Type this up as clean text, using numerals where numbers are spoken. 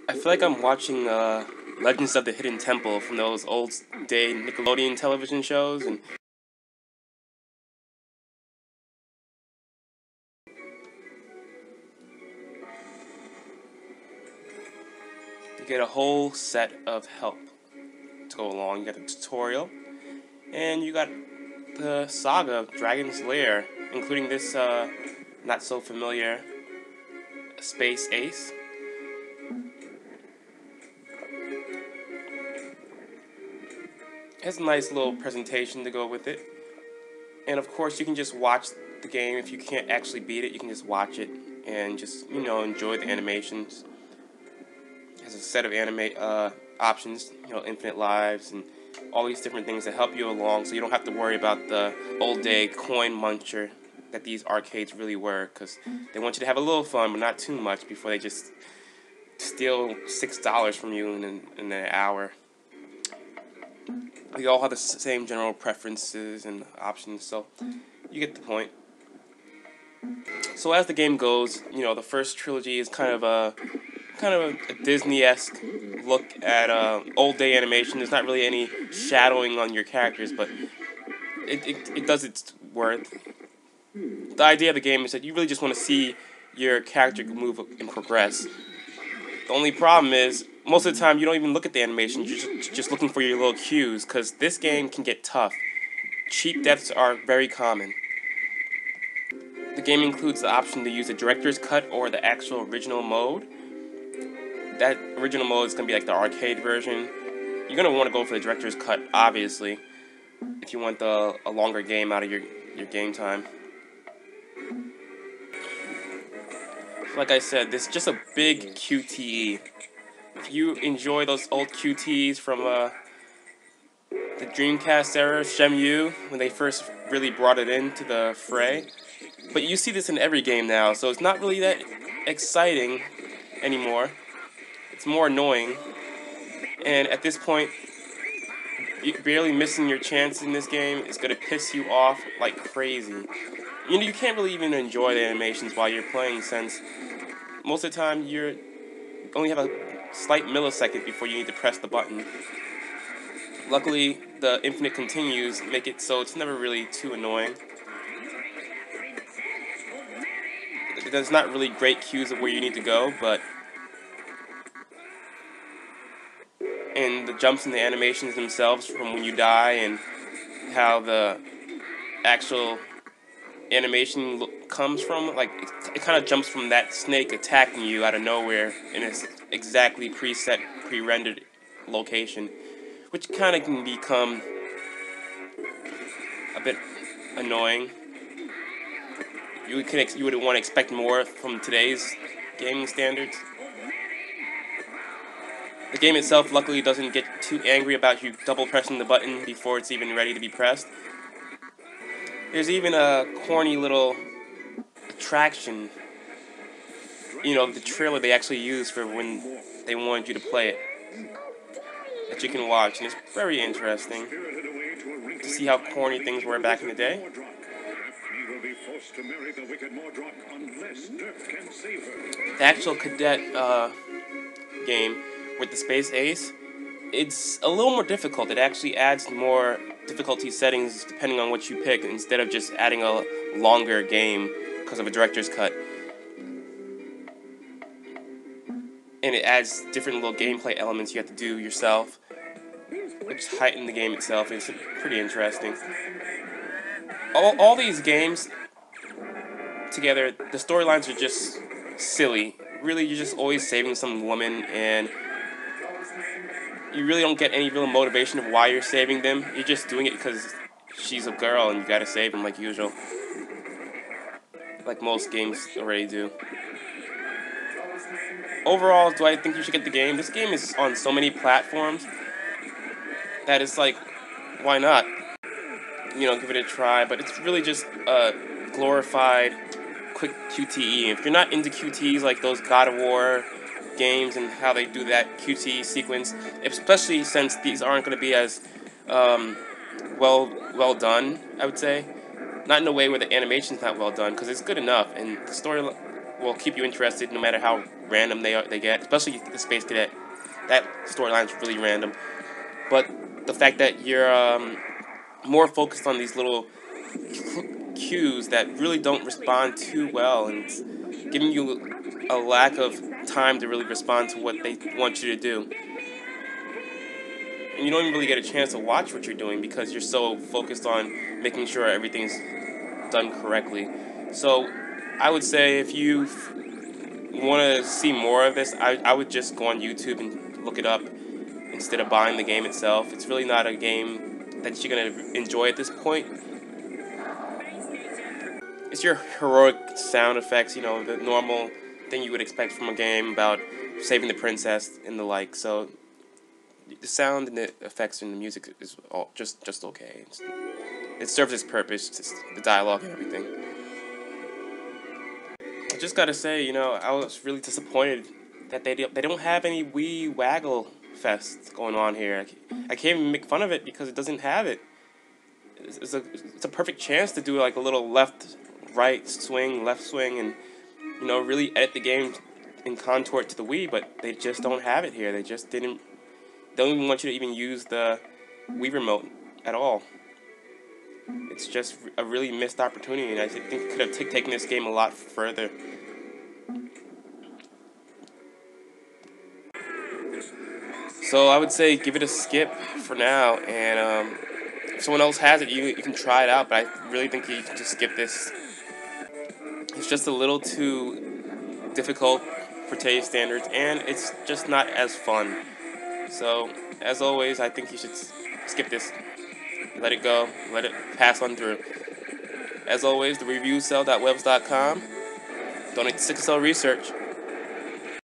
I feel like I'm watching Legends of the Hidden Temple from those old day Nickelodeon television shows, and you get a whole set of help to go along. You got the tutorial, and you got the saga of Dragon's Lair, including this not so familiar Space Ace. It has a nice little presentation to go with it. And of course, you can just watch the game. If you can't actually beat it, you can just watch it and just, enjoy the animations. It has a set of options, infinite lives and all these different things that help you along, so you don't have to worry about the old day coin muncher that these arcades really were, because they want you to have a little fun, but not too much before they just steal $6 from you in an hour. We all have the same general preferences and options, so you get the point. So as the game goes, the first trilogy is kind of a Disney-esque look at old day animation. There's not really any shadowing on your characters, but it does its worth. The idea of the game is that you really just want to see your character move and progress. The only problem is, most of the time you don't even look at the animation, you're just looking for your little cues, because this game can get tough. Cheap deaths are very common. The game includes the option to use the director's cut or the actual original mode. That original mode is going to be like the arcade version. You're going to want to go for the director's cut, obviously, if you want a longer game out of your game time. Like I said, this is just a big QTE. If you enjoy those old QTEs from the Dreamcast era, Shenmue, when they first really brought it into the fray. But you see this in every game now, so it's not really that exciting anymore. It's more annoying. And at this point, barely missing your chance in this game is going to piss you off like crazy. You can't really even enjoy the animations while you're playing, since most of the time you only have a slight millisecond before you need to press the button. Luckily, the infinite continues make it so it's never really too annoying. There's not really great cues of where you need to go, but and the jumps in the animations themselves from when you die and how the actual animation comes from, like it kind of jumps from that snake attacking you out of nowhere in its exactly preset, pre-rendered location, which kind of can become a bit annoying. You would want to expect more from today's gaming standards. The game itself, luckily, doesn't get too angry about you double pressing the button before it's even ready to be pressed. There's even a corny little attraction, the trailer they actually used for when they wanted you to play it, that you can watch, and it's very interesting to see how corny things were back in the day. The actual cadet game with the Space Ace, it's a little more difficult. It actually adds more difficulty settings depending on what you pick, instead of just adding a longer game because of a director's cut. And it adds different little gameplay elements you have to do yourself, which heighten the game itself. It's pretty interesting. All these games together, the storylines are just silly. Really, you're just always saving some woman, and you really don't get any real motivation of why you're saving them. You're just doing it because she's a girl and you gotta save them like usual. Like most games already do. Overall, do I think you should get the game? This game is on so many platforms that it's like, why not? Give it a try. But it's really just a glorified, quick QTE. If you're not into QTEs like those God of War games and how they do that QTE sequence, especially since these aren't going to be as well done, I would say. Not in a way where the animation's not well done, because it's good enough, and the story will keep you interested no matter how random they get, especially the Space Cadet. That storyline is really random. But the fact that you're more focused on these little cues that really don't respond too well, and it's giving you a lack of time to really respond to what they want you to do. And you don't even really get a chance to watch what you're doing because you're so focused on making sure everything's done correctly. So I would say if you want to see more of this, I would just go on YouTube and look it up instead of buying the game itself. It's really not a game that you're going to enjoy at this point. It's your heroic sound effects, the normal thing you would expect from a game about saving the princess and the like. So the sound and the effects and the music is all just okay. It serves its purpose, just the dialogue and everything. I just gotta say, I was really disappointed that they don't have any Wii Waggle Fest going on here. I can't even make fun of it because it doesn't have it. It's a perfect chance to do like a little left, right swing, left swing, and really edit the game and contour it to the Wii. But they just don't have it here. They just didn't. They don't even want you to even use the Wii remote at all. It's just a really missed opportunity, and I think it could have taken this game a lot further. So I would say give it a skip for now, and if someone else has it, you can try it out, but I really think you can just skip this. It's just a little too difficult for today's standards, and it's just not as fun. So, as always, I think you should skip this. Let it go. Let it pass on through. As always, the reviewscell.webs.com. Donate to Sickle Cell Research.